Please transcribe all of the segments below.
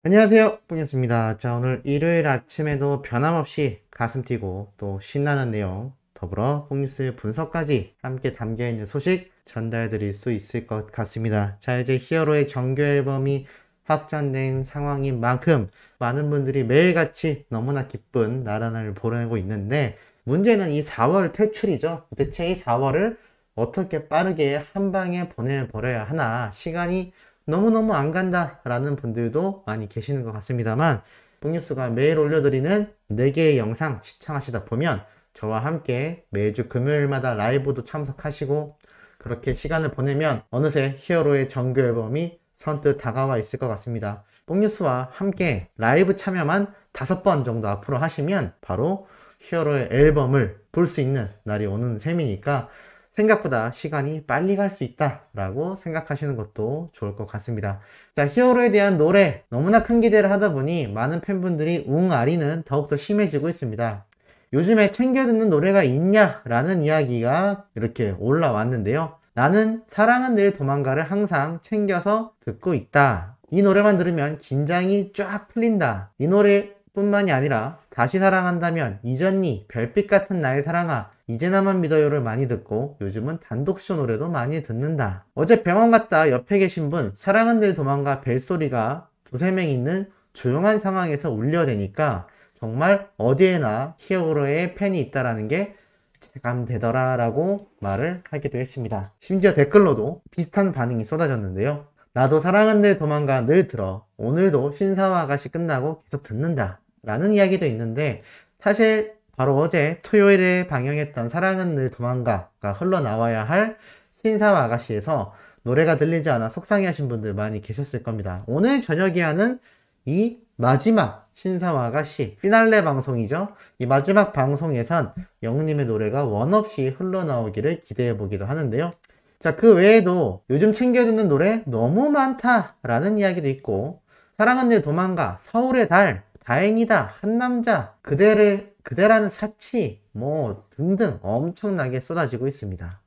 안녕하세요, 뿡이었습니다. 자, 오늘 일요일 아침에도 변함없이 가슴 뛰고 또 신나는 내용, 더불어 뽕뉴스 분석까지 함께 담겨있는 소식 전달드릴 수 있을 것 같습니다. 자, 이제 히어로의 정규 앨범이 확정된 상황인 만큼 많은 분들이 매일같이 너무나 기쁜 나란을 보내고 있는데, 문제는 이 4월 퇴출이죠. 도대체 이 4월을 어떻게 빠르게 한 방에 보내버려야 하나, 시간이 너무너무 안 간다 라는 분들도 많이 계시는 것 같습니다만, 뽕뉴스가 매일 올려드리는 4개의 영상 시청하시다 보면 저와 함께 매주 금요일마다 라이브도 참석하시고 그렇게 시간을 보내면 어느새 히어로의 정규 앨범이 선뜻 다가와 있을 것 같습니다. 뽕뉴스와 함께 라이브 참여만 5번 정도 앞으로 하시면 바로 히어로의 앨범을 볼 수 있는 날이 오는 셈이니까 생각보다 시간이 빨리 갈 수 있다라고 생각하시는 것도 좋을 것 같습니다. 자, 히어로에 대한 노래 너무나 큰 기대를 하다 보니 많은 팬분들이 웅아리는 더욱더 심해지고 있습니다. 요즘에 챙겨 듣는 노래가 있냐라는 이야기가 이렇게 올라왔는데요. 나는 사랑은 늘 도망가를 항상 챙겨서 듣고 있다. 이 노래만 들으면 긴장이 쫙 풀린다. 이 노래뿐만이 아니라 다시 사랑한다면, 이전니, 별빛 같은 나의 사랑아, 이제 나만 믿어요를 많이 듣고 요즘은 단독쇼 노래도 많이 듣는다. 어제 병원 갔다 옆에 계신 분, 사랑은 늘 도망가 벨소리가 두세 명 있는 조용한 상황에서 울려대니까 정말 어디에나 히어로의 팬이 있다라는 게 체감되더라 라고 말을 하기도 했습니다. 심지어 댓글로도 비슷한 반응이 쏟아졌는데요. 나도 사랑은 늘 도망가 늘 들어. 오늘도 신사와 아가씨 끝나고 계속 듣는다 라는 이야기도 있는데, 사실 바로 어제 토요일에 방영했던 사랑은 늘 도망가가 흘러나와야 할 신사와 아가씨에서 노래가 들리지 않아 속상해하신 분들 많이 계셨을 겁니다. 오늘 저녁에 하는 이 마지막 신사와 아가씨 피날레 방송이죠. 이 마지막 방송에선 영웅님의 노래가 원 없이 흘러나오기를 기대해 보기도 하는데요. 자, 그 외에도 요즘 챙겨 듣는 노래 너무 많다라는 이야기도 있고, 사랑은 늘 도망가, 서울의 달, 다행이다, 한남자, 그대라는 사치, 뭐 등등 엄청나게 쏟아지고 있습니다.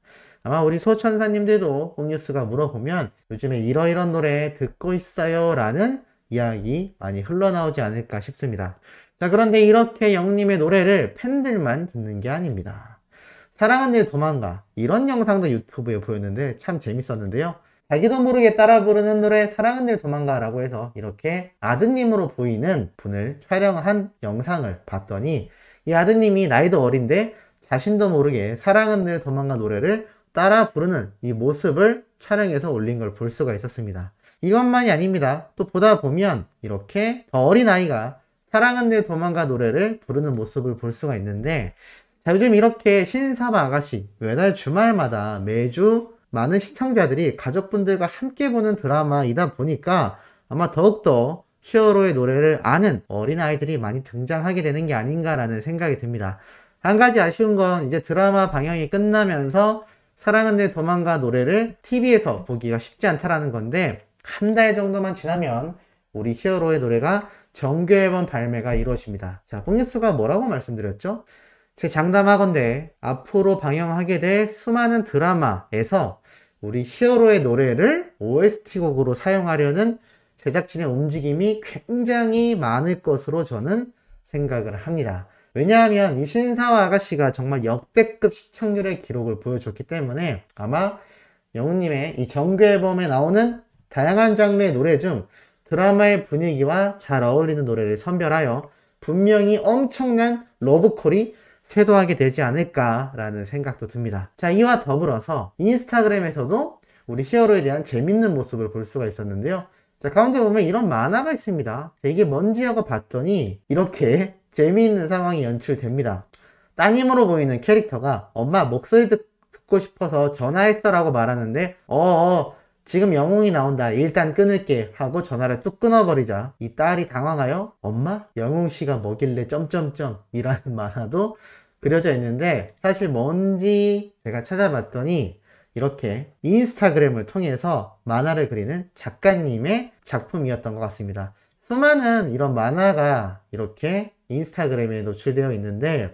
아마 우리 소천사님들도 뽕뉴스가 물어보면 요즘에 이러이런 노래 듣고 있어요 라는 이야기 많이 흘러나오지 않을까 싶습니다. 자, 그런데 이렇게 영님의 노래를 팬들만 듣는 게 아닙니다. 사랑은 늘 도망가, 이런 영상도 유튜브에 보였는데 참 재밌었는데요. 자기도 모르게 따라 부르는 노래 사랑은 늘 도망가 라고 해서 이렇게 아드님으로 보이는 분을 촬영한 영상을 봤더니, 이 아드님이 나이도 어린데 자신도 모르게 사랑은 늘 도망가 노래를 따라 부르는 이 모습을 촬영해서 올린 걸 볼 수가 있었습니다. 이것만이 아닙니다. 또 보다 보면 이렇게 더 어린 아이가 사랑은 늘 도망가 노래를 부르는 모습을 볼 수가 있는데, 자, 요즘 이렇게 신사바 아가씨 매달 주말마다 매주 많은 시청자들이 가족분들과 함께 보는 드라마이다 보니까 아마 더욱더 히어로의 노래를 아는 어린아이들이 많이 등장하게 되는 게 아닌가라는 생각이 듭니다. 한 가지 아쉬운 건 이제 드라마 방영이 끝나면서 사랑은 늘 도망가 노래를 TV에서 보기가 쉽지 않다라는 건데, 한 달 정도만 지나면 우리 히어로의 노래가 정규 앨범 발매가 이루어집니다. 자, 뽕뉴스가 뭐라고 말씀드렸죠? 제 장담하건대 앞으로 방영하게 될 수많은 드라마에서 우리 히어로의 노래를 OST 곡으로 사용하려는 제작진의 움직임이 굉장히 많을 것으로 저는 생각을 합니다. 왜냐하면 이 신사와 아가씨가 정말 역대급 시청률의 기록을 보여줬기 때문에 아마 영웅님의 이 정규 앨범에 나오는 다양한 장르의 노래 중 드라마의 분위기와 잘 어울리는 노래를 선별하여 분명히 엄청난 러브콜이 쇄도하게 되지 않을까라는 생각도 듭니다. 자, 이와 더불어서 인스타그램에서도 우리 히어로에 대한 재밌는 모습을 볼 수가 있었는데요. 자, 가운데 보면 이런 만화가 있습니다. 자, 이게 뭔지 하고 봤더니 이렇게 재미있는 상황이 연출됩니다. 따님으로 보이는 캐릭터가 엄마 목소리 듣고 싶어서 전화했어 라고 말하는데, 지금 영웅이 나온다, 일단 끊을게 하고 전화를 뚝 끊어버리자 이 딸이 당황하여 엄마? 영웅씨가 뭐길래 점점점 이라는 만화도 그려져 있는데, 사실 뭔지 제가 찾아봤더니 이렇게 인스타그램을 통해서 만화를 그리는 작가님의 작품이었던 것 같습니다. 수많은 이런 만화가 이렇게 인스타그램에 노출되어 있는데,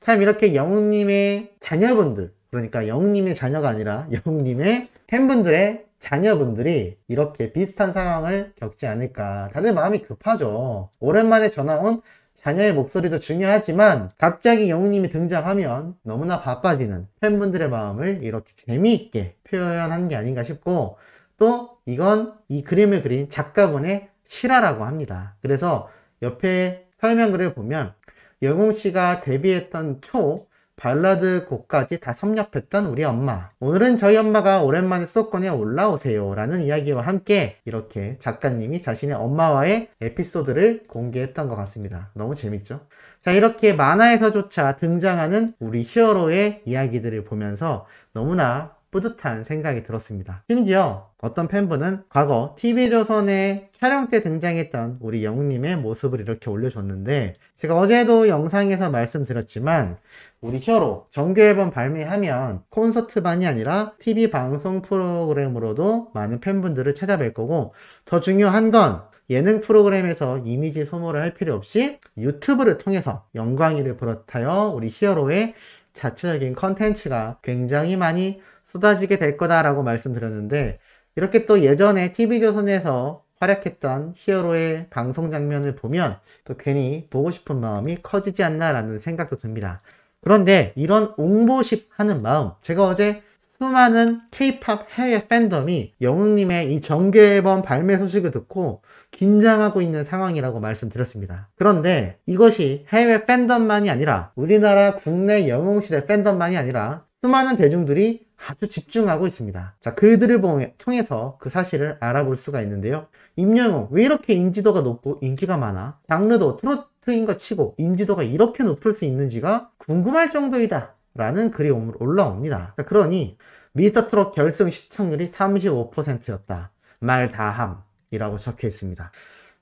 참 이렇게 영웅님의 자녀분들, 그러니까 영웅님의 자녀가 아니라 영웅님의 팬분들의 자녀분들이 이렇게 비슷한 상황을 겪지 않을까. 다들 마음이 급하죠. 오랜만에 전화 온 자녀의 목소리도 중요하지만 갑자기 영웅님이 등장하면 너무나 바빠지는 팬분들의 마음을 이렇게 재미있게 표현한 게 아닌가 싶고, 또 이건 이 그림을 그린 작가분의 실화라고 합니다. 그래서 옆에 설명글을 보면 영웅씨가 데뷔했던 초 발라드 곡까지 다 섭렵했던 우리 엄마, 오늘은 저희 엄마가 오랜만에 수도권에 올라오세요 라는 이야기와 함께 이렇게 작가님이 자신의 엄마와의 에피소드를 공개했던 것 같습니다. 너무 재밌죠? 자, 이렇게 만화에서조차 등장하는 우리 히어로의 이야기들을 보면서 너무나 뿌듯한 생각이 들었습니다. 심지어 어떤 팬분은 과거 TV조선의 촬영 때 등장했던 우리 영웅님의 모습을 이렇게 올려줬는데, 제가 어제도 영상에서 말씀드렸지만 우리 히어로 정규앨범 발매하면 콘서트만이 아니라 TV 방송 프로그램으로도 많은 팬분들을 찾아뵐 거고, 더 중요한 건 예능 프로그램에서 이미지 소모를 할 필요 없이 유튜브를 통해서 영광이를 비롯하여 우리 히어로의 자체적인 컨텐츠가 굉장히 많이 쏟아지게 될 거다라고 말씀드렸는데, 이렇게 또 예전에 TV조선에서 활약했던 히어로의 방송 장면을 보면 또 괜히 보고 싶은 마음이 커지지 않나라는 생각도 듭니다. 그런데 이런 옹보십 하는 마음, 제가 어제 수많은 K-POP 해외 팬덤이 영웅님의 이 정규 앨범 발매 소식을 듣고 긴장하고 있는 상황이라고 말씀드렸습니다. 그런데 이것이 해외 팬덤만이 아니라 우리나라 국내 영웅시대 팬덤만이 아니라 수많은 대중들이 아주 집중하고 있습니다. 자, 그들을 통해서 그 사실을 알아볼 수가 있는데요. 임영웅, 왜 이렇게 인지도가 높고 인기가 많아? 장르도 트로트인 것 치고 인지도가 이렇게 높을 수 있는지가 궁금할 정도이다 라는 글이 올라옵니다. 자, 그러니 미스터트롯 결승 시청률이 35%였다. 말다함이라고 적혀 있습니다.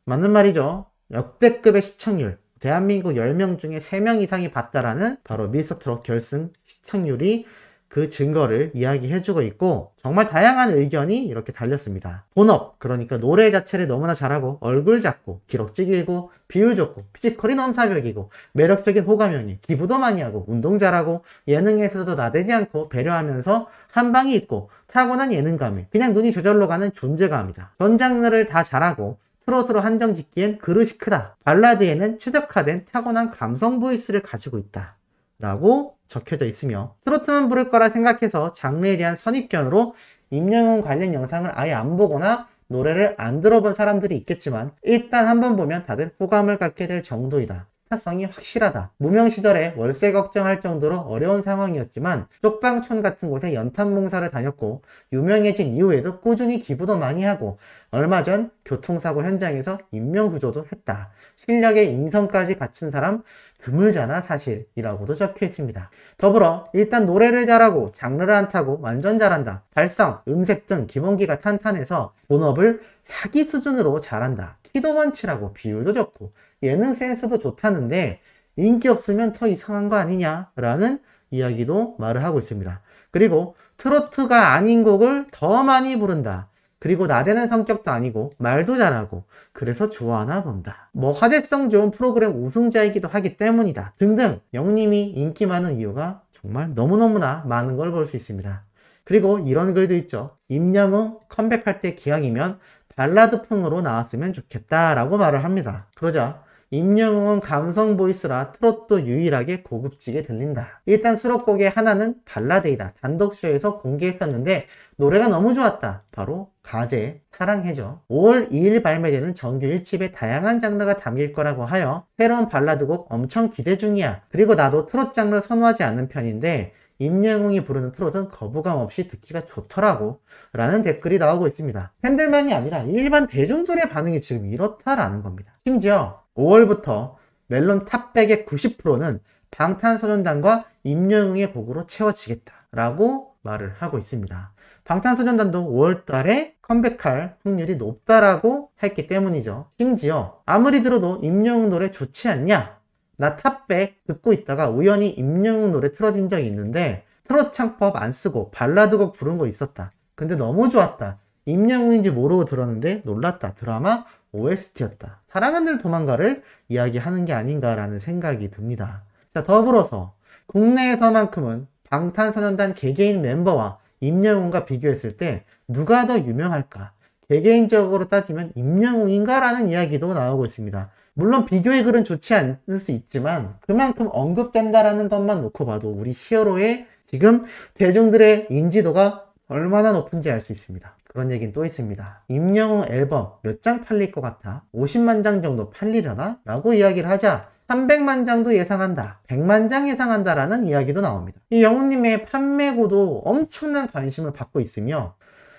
맞는 말이죠. 역대급의 시청률, 대한민국 10명 중에 3명 이상이 봤다라는 바로 미스터트롯 결승 시청률이 그 증거를 이야기해주고 있고, 정말 다양한 의견이 이렇게 달렸습니다. 본업, 그러니까 노래 자체를 너무나 잘하고 얼굴 작고 기럭지 길고 비율 좋고 피지컬이 넘사벽이고 매력적인 호감형이, 기부도 많이 하고 운동 잘하고 예능에서도 나대지 않고 배려하면서 한방이 있고 타고난 예능감에 그냥 눈이 저절로 가는 존재감이다. 전 장르를 다 잘하고 트롯으로 한정 짓기엔 그릇이 크다. 발라드에는 최적화된 타고난 감성 보이스를 가지고 있다 라고 적혀져 있으며, 트로트만 부를 거라 생각해서 장르에 대한 선입견으로 임영웅 관련 영상을 아예 안 보거나 노래를 안 들어본 사람들이 있겠지만 일단 한번 보면 다들 호감을 갖게 될 정도이다. 스타성이 확실하다. 무명 시절에 월세 걱정할 정도로 어려운 상황이었지만 쪽방촌 같은 곳에 연탄봉사를 다녔고 유명해진 이후에도 꾸준히 기부도 많이 하고 얼마 전 교통사고 현장에서 인명구조도 했다. 실력의 인성까지 갖춘 사람 드물잖아 사실이라고도 적혀 있습니다. 더불어 일단 노래를 잘하고 장르를 안 타고 완전 잘한다. 발성, 음색 등 기본기가 탄탄해서 본업을 사기 수준으로 잘한다. 키도 원칠하고 비율도 좋고 예능 센스도 좋다는데 인기 없으면 더 이상한 거 아니냐 라는 이야기도 말을 하고 있습니다. 그리고 트로트가 아닌 곡을 더 많이 부른다. 그리고 나대는 성격도 아니고 말도 잘하고 그래서 좋아하나 본다. 뭐 화제성 좋은 프로그램 우승자이기도 하기 때문이다. 등등 영웅님이 인기 많은 이유가 정말 너무너무나 많은 걸 볼 수 있습니다. 그리고 이런 글도 있죠. 임영웅 컴백할 때 기왕이면 발라드풍으로 나왔으면 좋겠다 라고 말을 합니다. 그러자 임영웅은 감성 보이스라 트롯도 유일하게 고급지게 들린다. 일단 수록곡의 하나는 발라드이다. 단독쇼에서 공개했었는데 노래가 너무 좋았다. 바로 가제 사랑해죠. 5월 2일 발매되는 정규 1집에 다양한 장르가 담길 거라고 하여 새로운 발라드곡 엄청 기대 중이야. 그리고 나도 트롯 장르 선호하지 않는 편인데 임영웅이 부르는 트롯은 거부감 없이 듣기가 좋더라고 라는 댓글이 나오고 있습니다. 팬들만이 아니라 일반 대중들의 반응이 지금 이렇다라는 겁니다. 심지어 5월부터 멜론 탑100의 90%는 방탄소년단과 임영웅의 곡으로 채워지겠다 라고 말을 하고 있습니다. 방탄소년단도 5월달에 컴백할 확률이 높다라고 했기 때문이죠. 심지어 아무리 들어도 임영웅 노래 좋지 않냐? 나 탑100 듣고 있다가 우연히 임영웅 노래 틀어진 적이 있는데 트롯 창법 안 쓰고 발라드곡 부른 거 있었다. 근데 너무 좋았다. 임영웅인지 모르고 들었는데 놀랐다. 드라마 OST였다. 사랑하늘 도망가를 이야기하는 게 아닌가라는 생각이 듭니다. 자, 더불어서 국내에서만큼은 방탄소년단 개개인 멤버와 임영웅과 비교했을 때 누가 더 유명할까? 개개인적으로 따지면 임영웅인가? 라는 이야기도 나오고 있습니다. 물론 비교의 글은 좋지 않을 수 있지만 그만큼 언급된다라는 것만 놓고 봐도 우리 히어로의 지금 대중들의 인지도가 얼마나 높은지 알 수 있습니다. 그런 얘기는 또 있습니다. 임영웅 앨범 몇 장 팔릴 것 같아? 50만 장 정도 팔리려나? 라고 이야기를 하자 300만 장도 예상한다, 100만 장 예상한다 라는 이야기도 나옵니다. 이 영웅님의 판매고도 엄청난 관심을 받고 있으며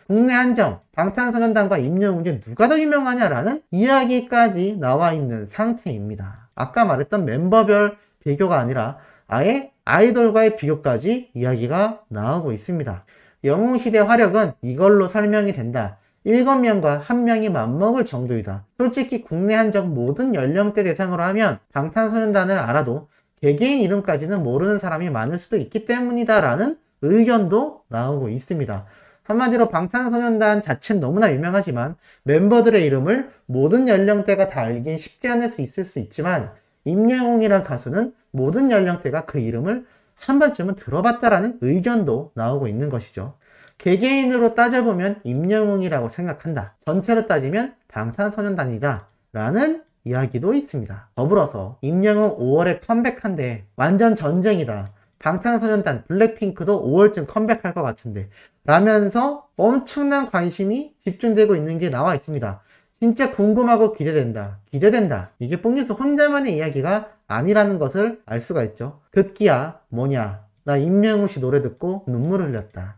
국내 한정, 방탄소년단과 임영웅 중 누가 더 유명하냐라는 이야기까지 나와 있는 상태입니다. 아까 말했던 멤버별 비교가 아니라 아예 아이돌과의 비교까지 이야기가 나오고 있습니다. 영웅시대 화력은 이걸로 설명이 된다. 7명과 1명이 맞먹을 정도이다. 솔직히 국내 한정 모든 연령대 대상으로 하면 방탄소년단을 알아도 개개인 이름까지는 모르는 사람이 많을 수도 있기 때문이다 라는 의견도 나오고 있습니다. 한마디로 방탄소년단 자체는 너무나 유명하지만 멤버들의 이름을 모든 연령대가 다 알긴 쉽지 않을 수 있을 수 있지만 임영웅이란 가수는 모든 연령대가 그 이름을 한 번쯤은 들어봤다라는 의견도 나오고 있는 것이죠. 개개인으로 따져보면 임영웅이라고 생각한다. 전체로 따지면 방탄소년단이다 라는 이야기도 있습니다. 더불어서 임영웅 5월에 컴백한데 완전 전쟁이다. 방탄소년단 블랙핑크도 5월쯤 컴백할 것 같은데 라면서 엄청난 관심이 집중되고 있는 게 나와 있습니다. 진짜 궁금하고 기대된다. 이게 뽕뉴스 혼자만의 이야기가 아니라는 것을 알 수가 있죠. 급기야 뭐냐, 나 임영웅 씨 노래 듣고 눈물 흘렸다.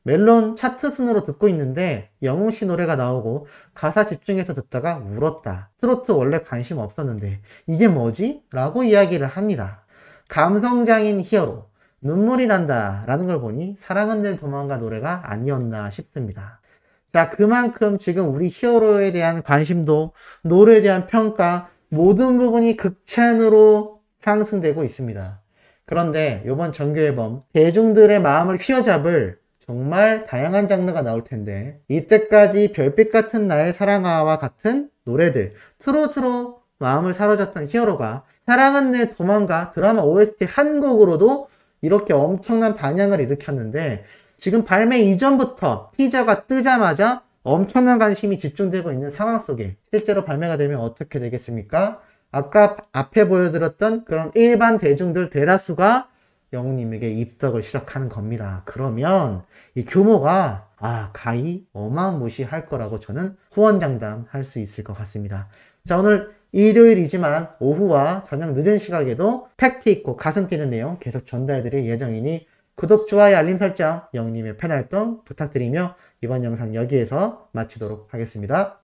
멜론 차트 순으로 듣고 있는데 영웅 씨 노래가 나오고 가사 집중해서 듣다가 울었다. 트로트 원래 관심 없었는데 이게 뭐지? 라고 이야기를 합니다. 감성장인 히어로, 눈물이 난다 라는 걸 보니 사랑은 늘 도망가 노래가 아니었나 싶습니다. 자, 그만큼 지금 우리 히어로에 대한 관심도, 노래에 대한 평가, 모든 부분이 극찬으로 상승되고 있습니다. 그런데 이번 정규 앨범 대중들의 마음을 휘어잡을 정말 다양한 장르가 나올 텐데 이때까지 별빛 같은 나의 사랑아와 같은 노래들, 트롯으로 마음을 사로잡던 히어로가 사랑은 늘 도망가 드라마 OST 한 곡으로도 이렇게 엄청난 반향을 일으켰는데 지금 발매 이전부터 티저가 뜨자마자 엄청난 관심이 집중되고 있는 상황 속에 실제로 발매가 되면 어떻게 되겠습니까? 아까 앞에 보여드렸던 그런 일반 대중들 대다수가 영웅님에게 입덕을 시작하는 겁니다. 그러면 이 규모가 가히 어마무시할 거라고 저는 호언장담할 수 있을 것 같습니다. 자, 오늘 일요일이지만 오후와 저녁 늦은 시각에도 팩트 있고 가슴 뛰는 내용 계속 전달드릴 예정이니 구독, 좋아요, 알림 설정, 영웅님의 팬활동 부탁드리며 이번 영상 여기에서 마치도록 하겠습니다.